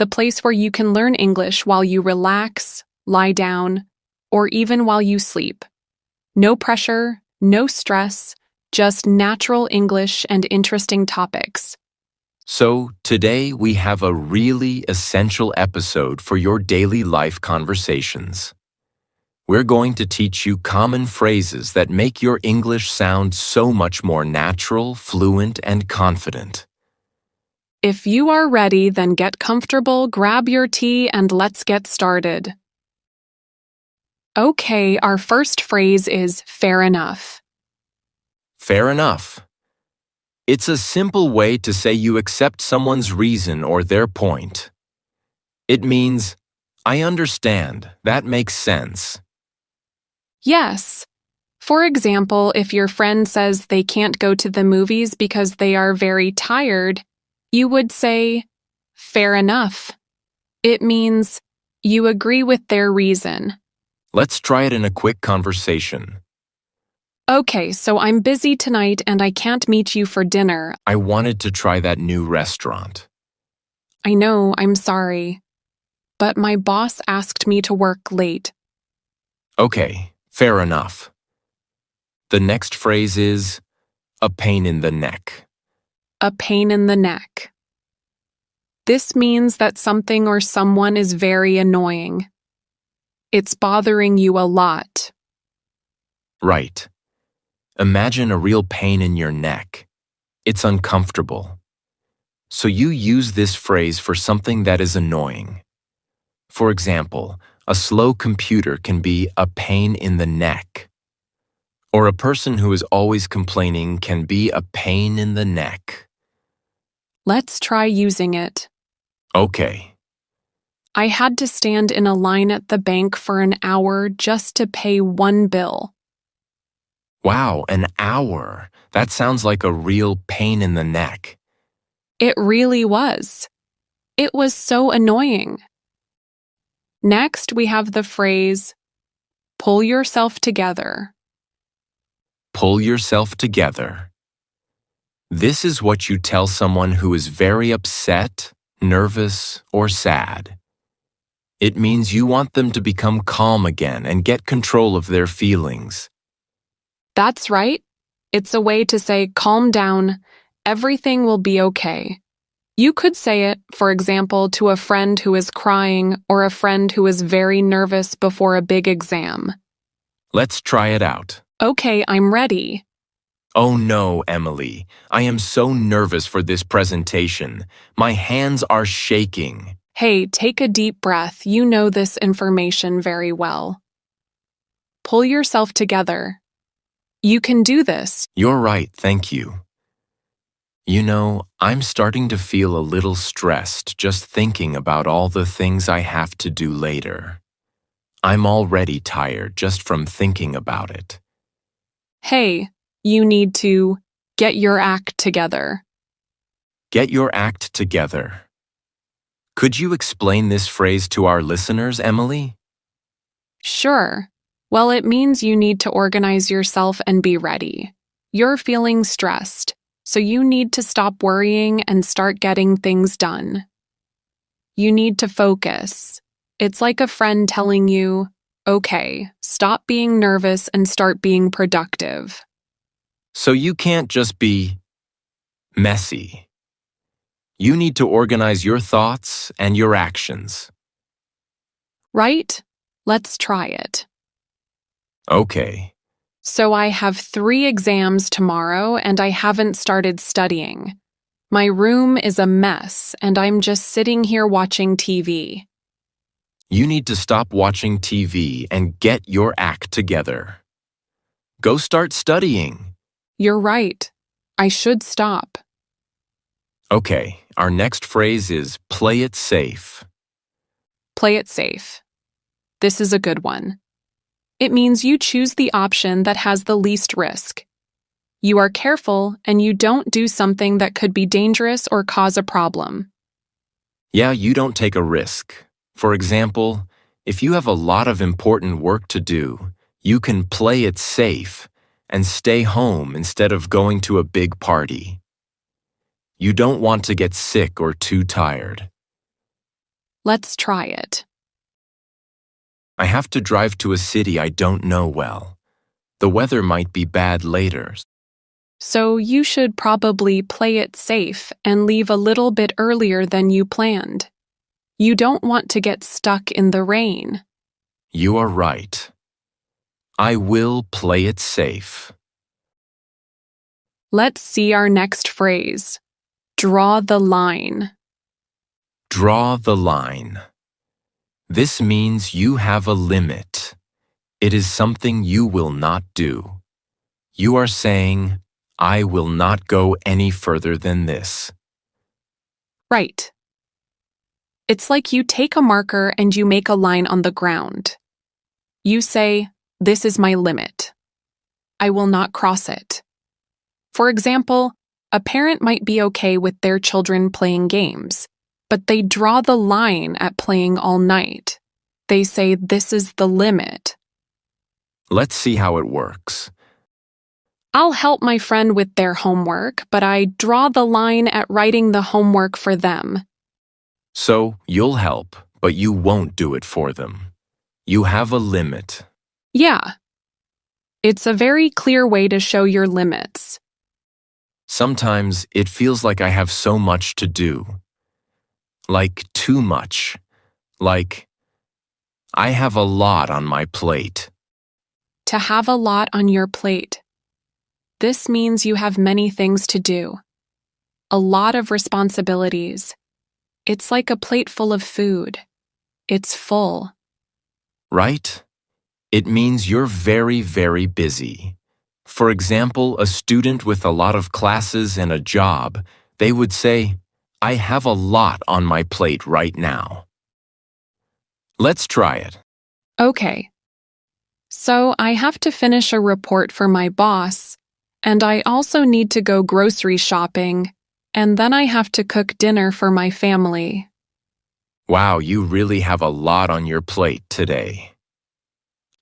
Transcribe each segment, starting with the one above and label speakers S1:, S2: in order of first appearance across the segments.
S1: the place where you can learn English while you relax, lie down, or even while you sleep. No pressure, no stress, just natural English and interesting topics.
S2: So, today we have a really essential episode for your daily life conversations. We're going to teach you common phrases that make your English sound so much more natural, fluent, and confident.
S1: If you are ready, then get comfortable, grab your tea, and let's get started. Okay, our first phrase is fair enough.
S2: Fair enough. It's a simple way to say you accept someone's reason or their point. It means, I understand, that makes sense.
S1: Yes. For example, if your friend says they can't go to the movies because they are very tired, you would say, fair enough. It means, you agree with their reason.
S2: Let's try it in a quick conversation.
S1: Okay, so I'm busy tonight and I can't meet you for dinner.
S2: I wanted to try that new restaurant.
S1: I know, I'm sorry. But my boss asked me to work late.
S2: Okay, fair enough. The next phrase is, a pain in the neck.
S1: A pain in the neck. This means that something or someone is very annoying. It's bothering you a lot.
S2: Right. Imagine a real pain in your neck. It's uncomfortable. So you use this phrase for something that is annoying. For example, a slow computer can be a pain in the neck. Or a person who is always complaining can be a pain in the neck.
S1: Let's try using it.
S2: Okay.
S1: I had to stand in a line at the bank for an hour just to pay one bill.
S2: Wow, an hour. That sounds like a real pain in the neck.
S1: It really was. It was so annoying. Next, we have the phrase, pull yourself together.
S2: Pull yourself together. This is what you tell someone who is very upset, nervous, or sad. It means you want them to become calm again and get control of their feelings.
S1: That's right. It's a way to say, calm down, everything will be okay. You could say it, for example, to a friend who is crying or a friend who is very nervous before a big exam.
S2: Let's try it out.
S1: Okay, I'm ready.
S2: Oh no, Emily. I am so nervous for this presentation. My hands are shaking.
S1: Hey, take a deep breath. You know this information very well. Pull yourself together. You can do this.
S2: You're right, thank you. You know, I'm starting to feel a little stressed just thinking about all the things I have to do later. I'm already tired just from thinking about it.
S1: Hey, you need to get your act together.
S2: Get your act together. Could you explain this phrase to our listeners, Emily?
S1: Sure. Well, it means you need to organize yourself and be ready. You're feeling stressed, so you need to stop worrying and start getting things done. You need to focus. It's like a friend telling you, okay, stop being nervous and start being productive.
S2: So you can't just be messy. You need to organize your thoughts and your actions.
S1: Right? Let's try it.
S2: Okay.
S1: So I have 3 exams tomorrow and I haven't started studying. My room is a mess and I'm just sitting here watching TV.
S2: You need to stop watching TV and get your act together. Go start studying.
S1: You're right. I should stop.
S2: Okay, our next phrase is play it safe.
S1: Play it safe. This is a good one. It means you choose the option that has the least risk. You are careful and you don't do something that could be dangerous or cause a problem.
S2: Yeah, you don't take a risk. For example, if you have a lot of important work to do, you can play it safe and stay home instead of going to a big party. You don't want to get sick or too tired.
S1: Let's try it.
S2: I have to drive to a city I don't know well. The weather might be bad later.
S1: So you should probably play it safe and leave a little bit earlier than you planned. You don't want to get stuck in the rain.
S2: You are right. I will play it safe.
S1: Let's see our next phrase. Draw the line.
S2: Draw the line. This means you have a limit. It is something you will not do. You are saying, I will not go any further than this.
S1: Right. It's like you take a marker and you make a line on the ground. You say, this is my limit. I will not cross it. For example, a parent might be okay with their children playing games, but they draw the line at playing all night. They say this is the limit.
S2: Let's see how it works.
S1: I'll help my friend with their homework, but I draw the line at writing the homework for them.
S2: So, you'll help, but you won't do it for them. You have a limit.
S1: Yeah. It's a very clear way to show your limits.
S2: Sometimes it feels like I have so much to do. Like too much. Like, I have a lot on my plate.
S1: To have a lot on your plate. This means you have many things to do. A lot of responsibilities. It's like a plate full of food. It's full.
S2: Right? It means you're very, very busy. For example, a student with a lot of classes and a job, they would say, I have a lot on my plate right now. Let's try it.
S1: Okay. So I have to finish a report for my boss, and I also need to go grocery shopping, and then I have to cook dinner for my family.
S2: Wow, you really have a lot on your plate today.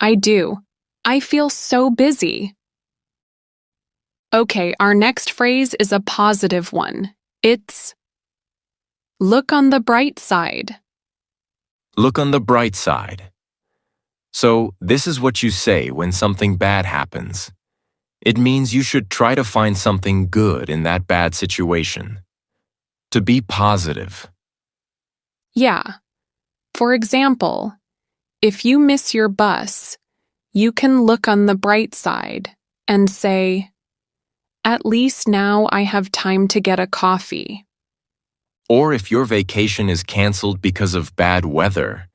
S1: I do. I feel so busy. Okay, our next phrase is a positive one. It's look on the bright side.
S2: Look on the bright side. So, this is what you say when something bad happens. It means you should try to find something good in that bad situation. To be positive.
S1: Yeah. For example, if you miss your bus, you can look on the bright side and say, at least now I have time to get a coffee.
S2: Or if your vacation is canceled because of bad weather,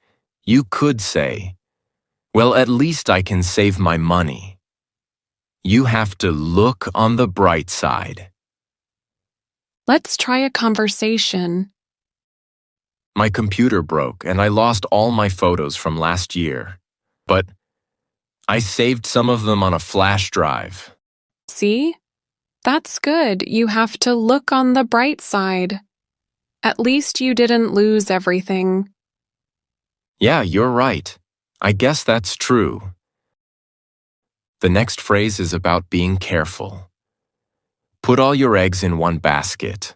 S2: you could say, well, at least I can save my money. You have to look on the bright side.
S1: Let's try a conversation.
S2: My computer broke and I lost all my photos from last year. But I saved some of them on a flash drive.
S1: See? That's good. You have to look on the bright side. At least you didn't lose everything.
S2: Yeah, you're right. I guess that's true. The next phrase is about being careful. Put all your eggs in one basket.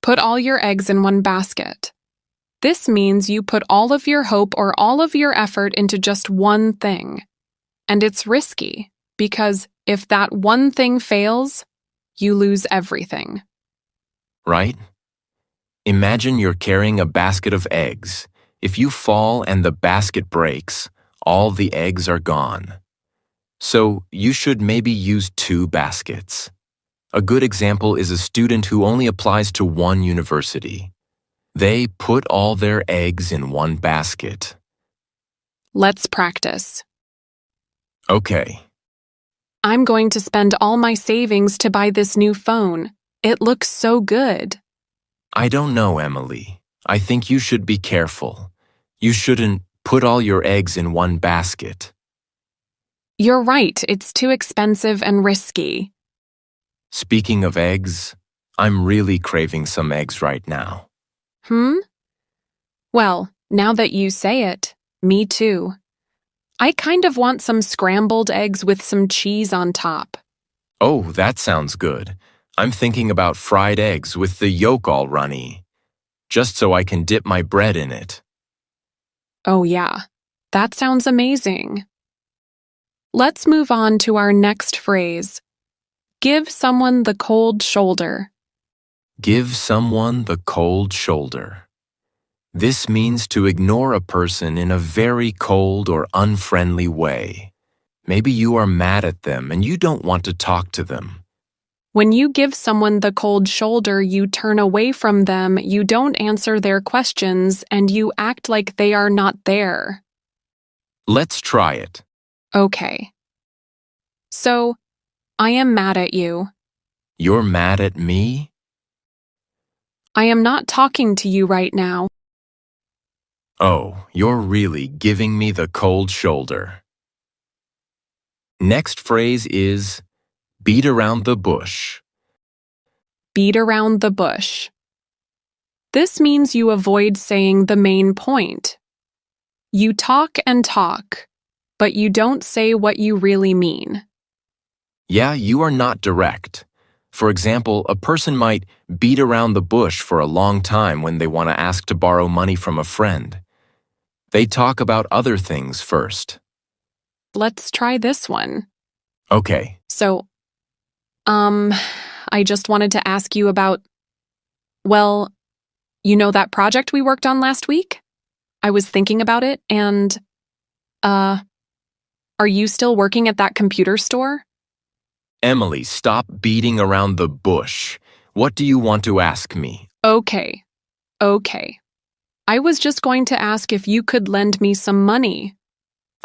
S1: Put all your eggs in one basket. This means you put all of your hope or all of your effort into just one thing. And it's risky, because if that one thing fails, you lose everything.
S2: Right? Imagine you're carrying a basket of eggs. If you fall and the basket breaks, all the eggs are gone. So you should maybe use 2 baskets. A good example is a student who only applies to one university. They put all their eggs in one basket.
S1: Let's practice.
S2: Okay.
S1: I'm going to spend all my savings to buy this new phone. It looks so good.
S2: I don't know, Emily. I think you should be careful. You shouldn't put all your eggs in one basket.
S1: You're right, it's too expensive and risky.
S2: Speaking of eggs, I'm really craving some eggs right now.
S1: Well, now that you say it, me too. I kind of want some scrambled eggs with some cheese on top.
S2: Oh, that sounds good. I'm thinking about fried eggs with the yolk all runny. just so I can dip my bread in it.
S1: Oh, yeah. That sounds amazing. Let's move on to our next phrase. Give someone the cold shoulder.
S2: Give someone the cold shoulder. This means to ignore a person in a very cold or unfriendly way. Maybe you are mad at them and you don't want to talk to them.
S1: When you give someone the cold shoulder, you turn away from them, you don't answer their questions, and you act like they are not there.
S2: Let's try it.
S1: Okay. So, I am mad at you.
S2: You're mad at me?
S1: I am not talking to you right now.
S2: Oh, you're really giving me the cold shoulder. Next phrase is beat around the bush.
S1: Beat around the bush. This means you avoid saying the main point. You talk and talk, but you don't say what you really mean.
S2: Yeah, you are not direct. For example, a person might beat around the bush for a long time when they want to ask to borrow money from a friend. They talk about other things first.
S1: Let's try this one.
S2: Okay.
S1: So, I just wanted to ask you about, well, you know that project we worked on last week? I was thinking about it and, are you still working at that computer store?
S2: Emily, stop beating around the bush. What do you want to ask me?
S1: Okay. I was just going to ask if you could lend me some money.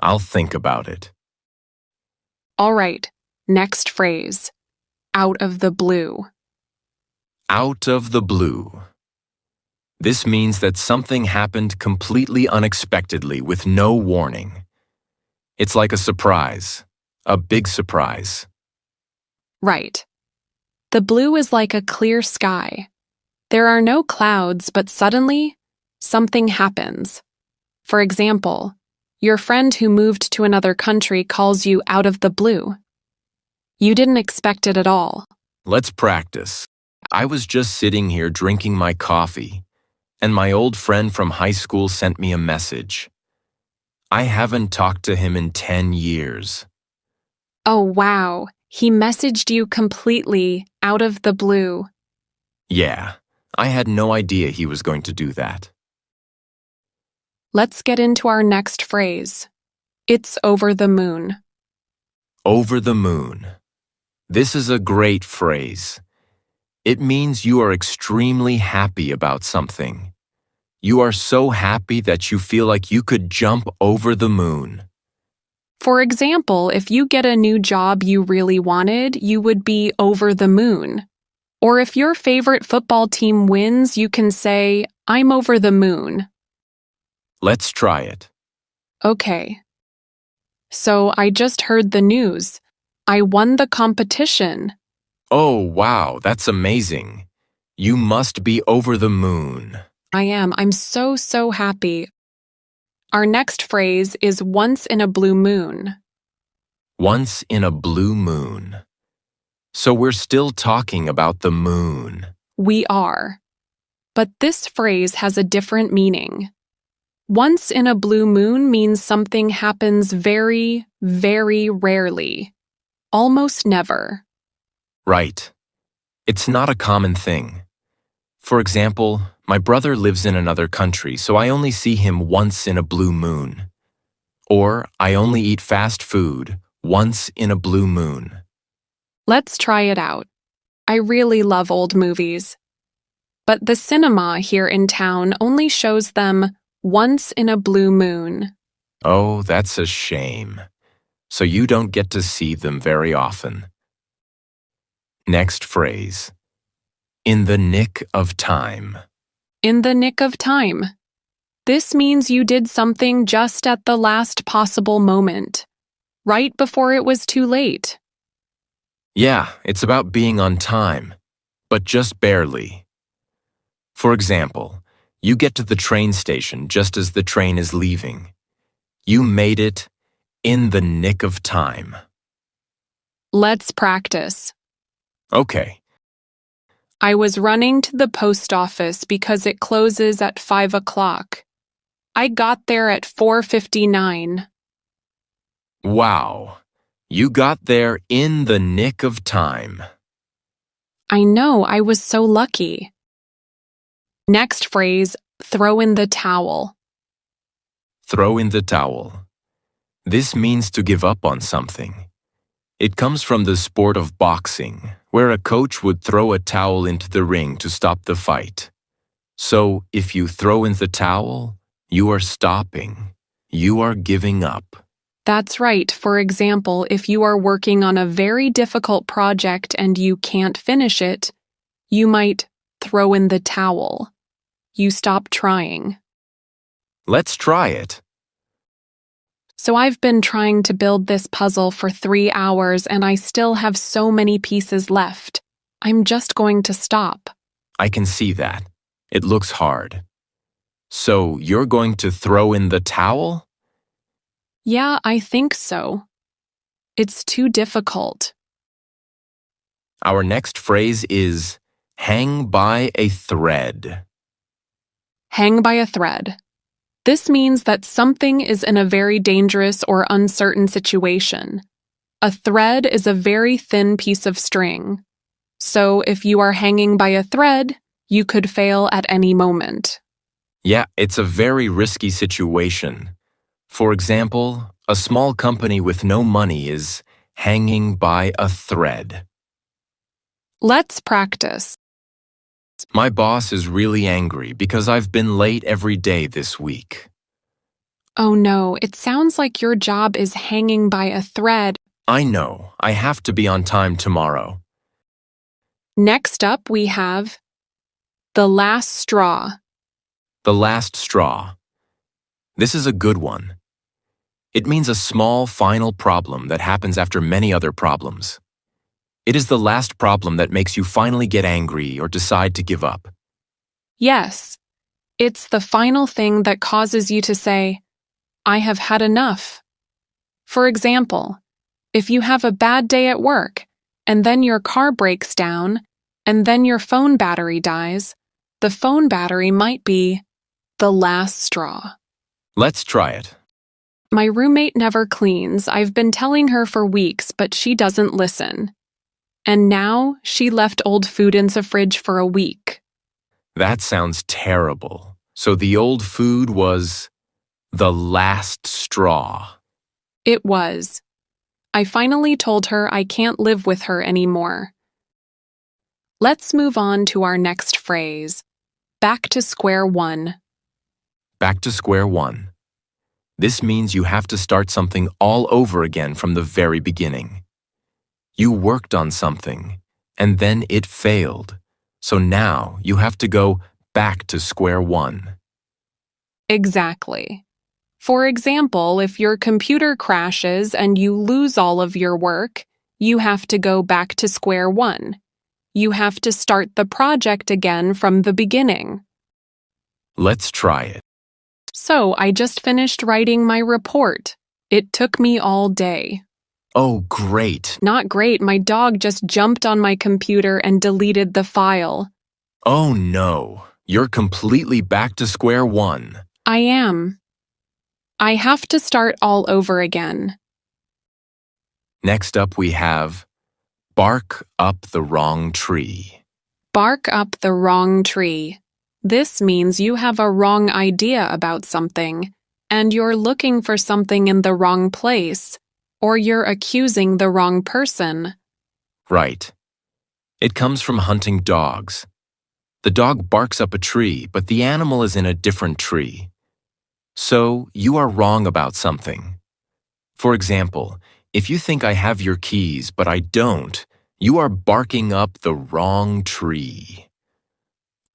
S2: I'll think about it.
S1: All right, next phrase. Out of the blue.
S2: Out of the blue. This means that something happened completely unexpectedly with no warning. It's like a surprise, a big surprise.
S1: Right. The blue is like a clear sky. There are no clouds, but suddenly, something happens. For example, your friend who moved to another country calls you out of the blue. You didn't expect it at all.
S2: Let's practice. I was just sitting here drinking my coffee, and my old friend from high school sent me a message. I haven't talked to him in 10 years.
S1: Oh, wow. He messaged you completely out of the blue.
S2: Yeah, I had no idea he was going to do that.
S1: Let's get into our next phrase. It's over the moon.
S2: Over the moon. This is a great phrase. It means you are extremely happy about something. You are so happy that you feel like you could jump over the moon.
S1: For example, if you get a new job you really wanted, you would be over the moon. Or if your favorite football team wins, you can say, I'm over the moon.
S2: Let's try it.
S1: Okay. So I just heard the news. I won the competition.
S2: Oh, wow, that's amazing. You must be over the moon.
S1: I am. I'm so happy. Our next phrase is once in a blue moon.
S2: Once in a blue moon. So we're still talking about the moon.
S1: We are. But this phrase has a different meaning. Once in a blue moon means something happens very, very rarely. Almost never.
S2: Right. It's not a common thing. For example, my brother lives in another country, so I only see him once in a blue moon. Or I only eat fast food once in a blue moon.
S1: Let's try it out. I really love old movies. But the cinema here in town only shows them once in a blue moon.
S2: Oh, that's a shame. So you don't get to see them very often. Next phrase. In the nick of time.
S1: In the nick of time. This means you did something just at the last possible moment, right before it was too late.
S2: Yeah, it's about being on time, but just barely. For example, you get to the train station just as the train is leaving. You made it in the nick of time.
S1: Let's practice.
S2: Okay.
S1: I was running to the post office because it closes at 5 o'clock. I got there at 4:59.
S2: Wow, you got there in the nick of time.
S1: I know, I was so lucky. Next phrase, throw in the towel.
S2: Throw in the towel. This means to give up on something. It comes from the sport of boxing, where a coach would throw a towel into the ring to stop the fight. So, if you throw in the towel, you are stopping. You are giving up.
S1: That's right. For example, if you are working on a very difficult project and you can't finish it, you might throw in the towel. You stop trying.
S2: Let's try it.
S1: So I've been trying to build this puzzle for 3 hours and I still have so many pieces left. I'm just going to stop.
S2: I can see that. It looks hard. So, you're going to throw in the towel?
S1: Yeah, I think so. It's too difficult.
S2: Our next phrase is hang by a thread.
S1: Hang by a thread. This means that something is in a very dangerous or uncertain situation. A thread is a very thin piece of string. So if you are hanging by a thread, you could fail at any moment.
S2: Yeah, it's a very risky situation. For example, a small company with no money is hanging by a thread.
S1: Let's practice.
S2: My boss is really angry because I've been late every day this week.
S1: Oh no, it sounds like your job is hanging by a thread.
S2: I know, I have to be on time tomorrow.
S1: Next up, we have the last straw.
S2: The last straw. This is a good one. It means a small final problem that happens after many other problems. It is the last problem that makes you finally get angry or decide to give up.
S1: Yes, it's the final thing that causes you to say, I have had enough. For example, if you have a bad day at work, and then your car breaks down, and then your phone battery dies, the phone battery might be the last straw.
S2: Let's try it.
S1: My roommate never cleans. I've been telling her for weeks, but she doesn't listen. And now she left old food in the fridge for a week.
S2: That sounds terrible. So the old food was the last straw.
S1: It was. I finally told her I can't live with her anymore. Let's move on to our next phrase. Back to square one.
S2: Back to square one. This means you have to start something all over again from the very beginning. You worked on something, and then it failed. So now you have to go back to square one.
S1: Exactly. For example, if your computer crashes and you lose all of your work, you have to go back to square one. You have to start the project again from the beginning.
S2: Let's try it.
S1: So I just finished writing my report. It took me all day.
S2: Oh, great.
S1: Not great, my dog just jumped on my computer and deleted the file.
S2: Oh no, you're completely back to square one.
S1: I am. I have to start all over again.
S2: Next up we have bark up the wrong tree.
S1: Bark up the wrong tree. This means you have a wrong idea about something, and you're looking for something in the wrong place, or you're accusing the wrong person.
S2: Right. It comes from hunting dogs. The dog barks up a tree, but the animal is in a different tree. So, you are wrong about something. For example, if you think I have your keys, but I don't, you are barking up the wrong tree.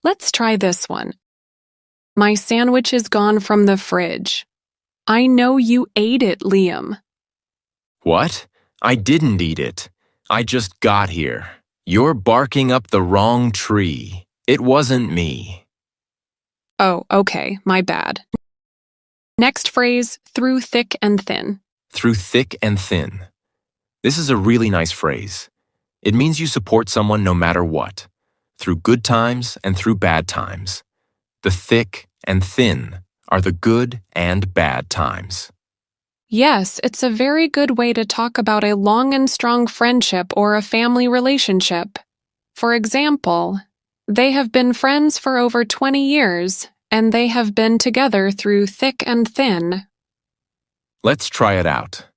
S1: Let's try this one. My sandwich is gone from the fridge. I know you ate it, Liam.
S2: What? I didn't eat it. I just got here. You're barking up the wrong tree. It wasn't me.
S1: Oh, okay, my bad. Next phrase, through thick and thin.
S2: Through thick and thin. This is a really nice phrase. It means you support someone no matter what. through good times and through bad times. The thick and thin are the good and bad times.
S1: Yes, it's a very good way to talk about a long and strong friendship or a family relationship. For example, they have been friends for over 20 years, and they have been together through thick and thin.
S2: Let's try it out.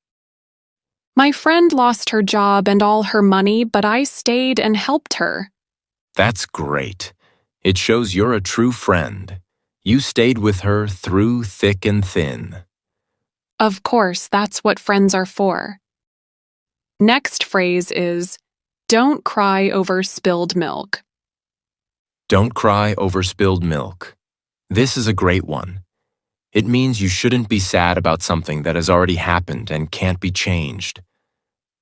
S1: My friend lost her job and all her money, but I stayed and helped her.
S2: That's great. It shows you're a true friend. You stayed with her through thick and thin.
S1: Of course, that's what friends are for. Next phrase is, don't cry over spilled milk.
S2: Don't cry over spilled milk. This is a great one. It means you shouldn't be sad about something that has already happened and can't be changed.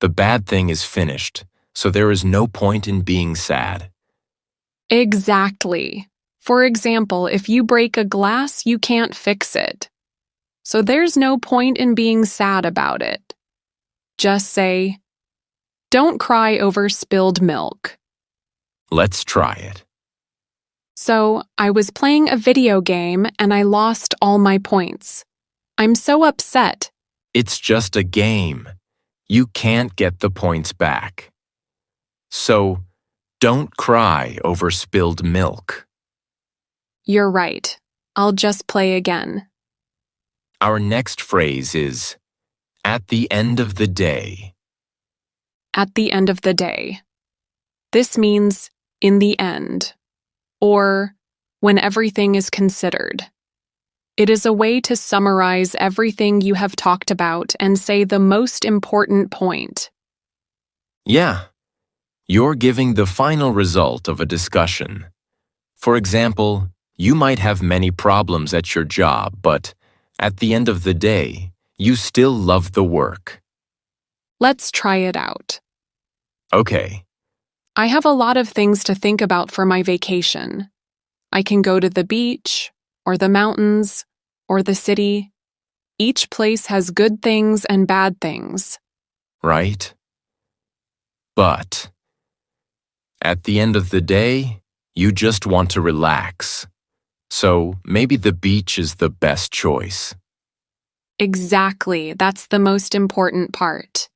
S2: The bad thing is finished, so there is no point in being sad.
S1: Exactly. For example, if you break a glass, you can't fix it. So there's no point in being sad about it. Just say, don't cry over spilled milk.
S2: Let's try it.
S1: So, I was playing a video game and I lost all my points. I'm so upset.
S2: It's just a game. You can't get the points back. So, don't cry over spilled milk.
S1: You're right. I'll just play again.
S2: Our next phrase is, at the end of the day.
S1: At the end of the day. This means in the end, or when everything is considered. It is a way to summarize everything you have talked about and say the most important point.
S2: Yeah, you're giving the final result of a discussion. For example, you might have many problems at your job, but at the end of the day, you still love the work.
S1: Let's try it out.
S2: Okay.
S1: I have a lot of things to think about for my vacation. I can go to the beach, or the mountains, or the city. Each place has good things and bad things.
S2: Right? But at the end of the day, you just want to relax. So maybe the beach is the best choice.
S1: Exactly, that's the most important part.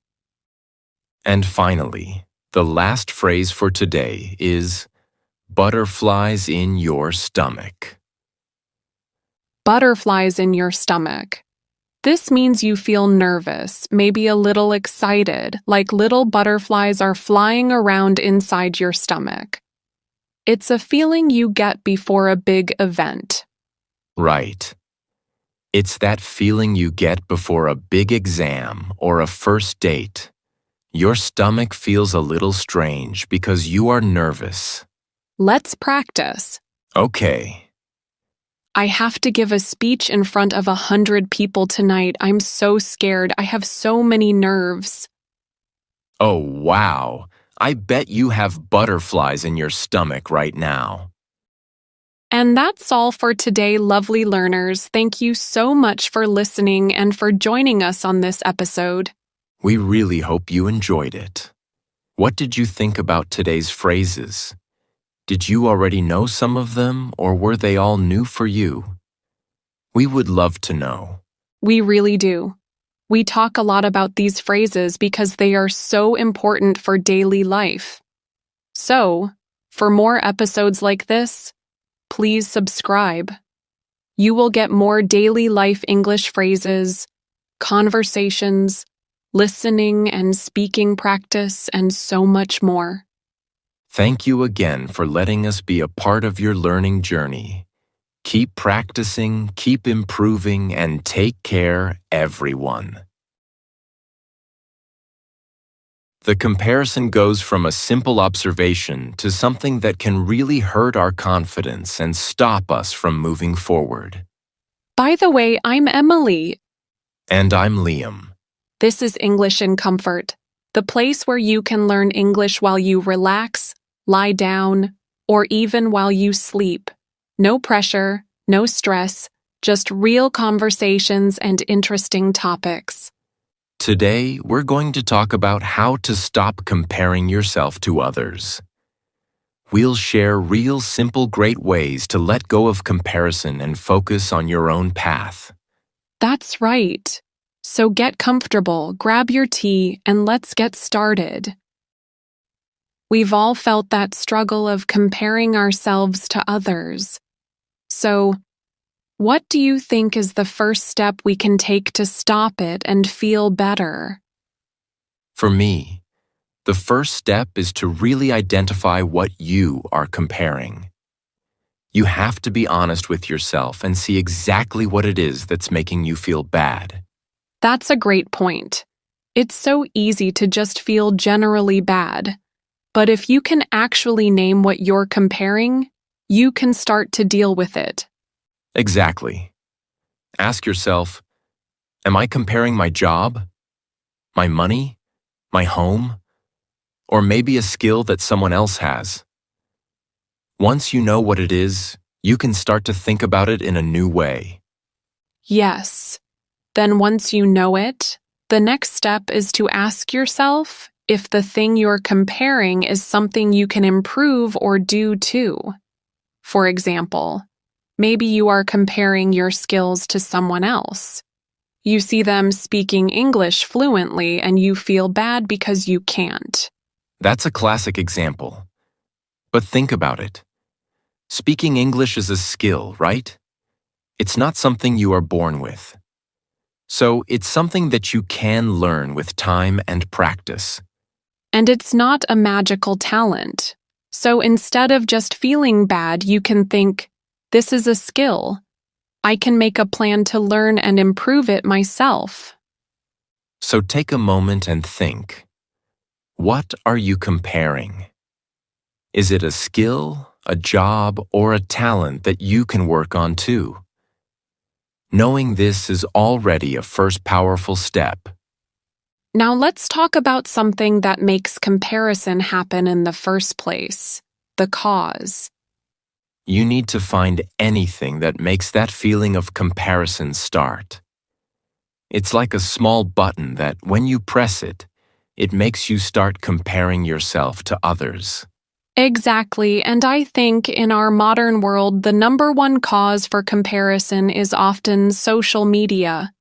S2: And finally, the last phrase for today is butterflies in your stomach.
S1: Butterflies in your stomach. This means you feel nervous, maybe a little excited, like little butterflies are flying around inside your stomach. It's a feeling you get before a big event.
S2: Right. It's that feeling you get before a big exam or a first date. Your stomach feels a little strange because you are nervous.
S1: Let's practice.
S2: Okay.
S1: I have to give a speech in front of 100 people tonight. I'm so scared. I have so many nerves.
S2: Oh, wow. I bet you have butterflies in your stomach right now.
S1: And that's all for today, lovely learners. Thank you so much for listening and for joining us on this episode.
S2: We really hope you enjoyed it. What did you think about today's phrases? Did you already know some of them, or were they all new for you? We would love to know.
S1: We really do. We talk a lot about these phrases because they are so important for daily life. So, for more episodes like this, please subscribe. You will get more daily life English phrases, conversations, listening and speaking practice, and so much more.
S2: Thank you again for letting us be a part of your learning journey. Keep practicing, keep improving, and take care, everyone. The comparison goes from a simple observation to something that can really hurt our confidence and stop us from moving forward.
S1: By the way, I'm Emily.
S2: And I'm Liam.
S1: This is English in Comfort, the place where you can learn English while you relax, lie down, or even while you sleep. No pressure, no stress, just real conversations and interesting topics.
S2: Today, we're going to talk about how to stop comparing yourself to others. we'll share real, simple, great ways to let go of comparison and focus on your own path.
S1: That's right. So get comfortable, grab your tea, and let's get started. We've all felt that struggle of comparing ourselves to others. So, what do you think is the first step we can take to stop it and feel better?
S2: For me, the first step is to really identify what you are comparing. You have to be honest with yourself and see exactly what it is that's making you feel bad.
S1: That's a great point. It's so easy to just feel generally bad. But if you can actually name what you're comparing, you can start to deal with it.
S2: Exactly. Ask yourself, am I comparing my job, my money, my home, or maybe a skill that someone else has? Once you know what it is, you can start to think about it in a new way.
S1: Yes. Then once you know it, the next step is to ask yourself if the thing you're comparing is something you can improve or do too. For example, maybe you are comparing your skills to someone else. You see them speaking English fluently and you feel bad because you can't.
S2: That's a classic example. But think about it. Speaking English is a skill, right? It's not something you are born with. So it's something that you can learn with time and practice.
S1: And it's not a magical talent. So instead of just feeling bad, you can think, this is a skill. I can make a plan to learn and improve it myself.
S2: So take a moment and think. What are you comparing? Is it a skill, a job, or a talent that you can work on too? Knowing this is already a first powerful step.
S1: Now let's talk about something that makes comparison happen in the first place, the cause.
S2: You need to find anything that makes that feeling of comparison start. It's like a small button that, when you press it, it makes you start comparing yourself to others.
S1: Exactly, and I think in our modern world, the number one cause for comparison is often social media.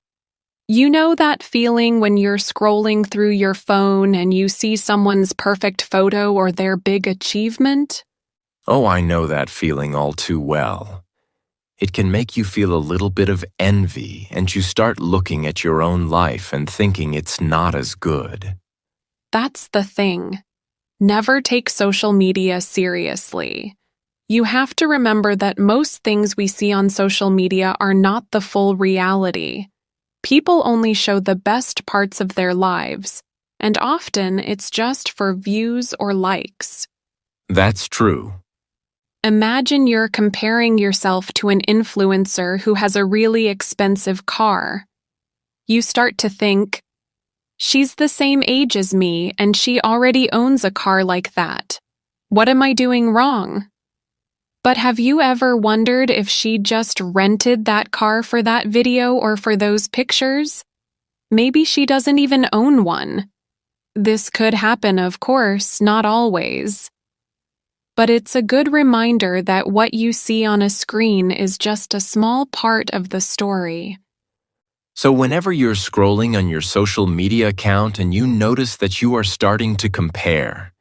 S1: You know that feeling when you're scrolling through your phone and you see someone's perfect photo or their big achievement?
S2: Oh, I know that feeling all too well. It can make you feel a little bit of envy, and you start looking at your own life and thinking it's not as good.
S1: That's the thing. Never take social media seriously. You have to remember that most things we see on social media are not the full reality. People only show the best parts of their lives, and often it's just for views or likes.
S2: That's true.
S1: Imagine you're comparing yourself to an influencer who has a really expensive car. You start to think, she's the same age as me and she already owns a car like that. What am I doing wrong? But have you ever wondered if she just rented that car for that video or for those pictures? Maybe she doesn't even own one. This could happen, of course, not always. But it's a good reminder that what you see on a screen is just a small part of the story.
S2: So whenever you're scrolling on your social media account and you notice that you are starting to compare,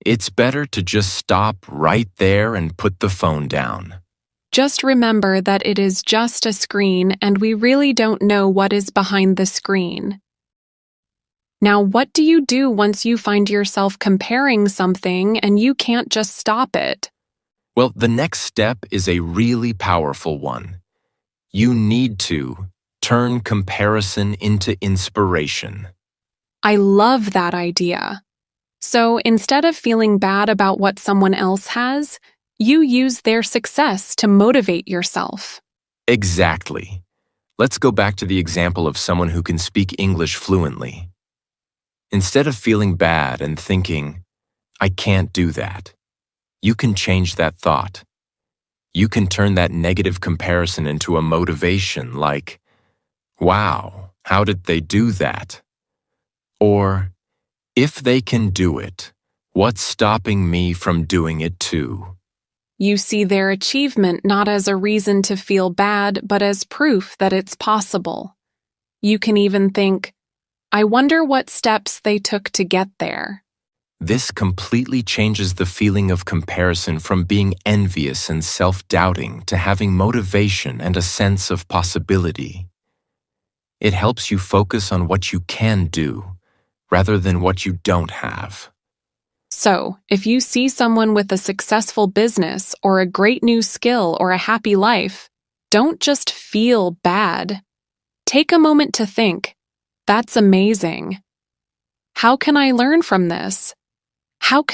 S2: it's better to just stop right there and put the phone down.
S1: Just remember that it is just a screen and we really don't know what is behind the screen. Now, what do you do once you find yourself comparing something and you can't just stop it?
S2: Well, the next step is a really powerful one. You need to turn comparison into inspiration.
S1: I love that idea. So instead of feeling bad about what someone else has, you use their success to motivate yourself.
S2: Exactly. Let's go back to the example of someone who can speak English fluently. Instead of feeling bad and thinking, I can't do that, you can change that thought. You can turn that negative comparison into a motivation like, wow, how did they do that? Or, if they can do it, What's stopping me from doing it too?
S1: You see their achievement not as a reason to feel bad, but as proof that it's possible. You can even think, I wonder what steps they took to get there.
S2: This completely changes the feeling of comparison from being envious and self-doubting to having motivation and a sense of possibility. It helps you focus on what you can do, rather than what you don't have.
S1: So, if you see someone with a successful business or a great new skill or a happy life, don't just feel bad. Take a moment to think, that's amazing. How can I learn from this? How can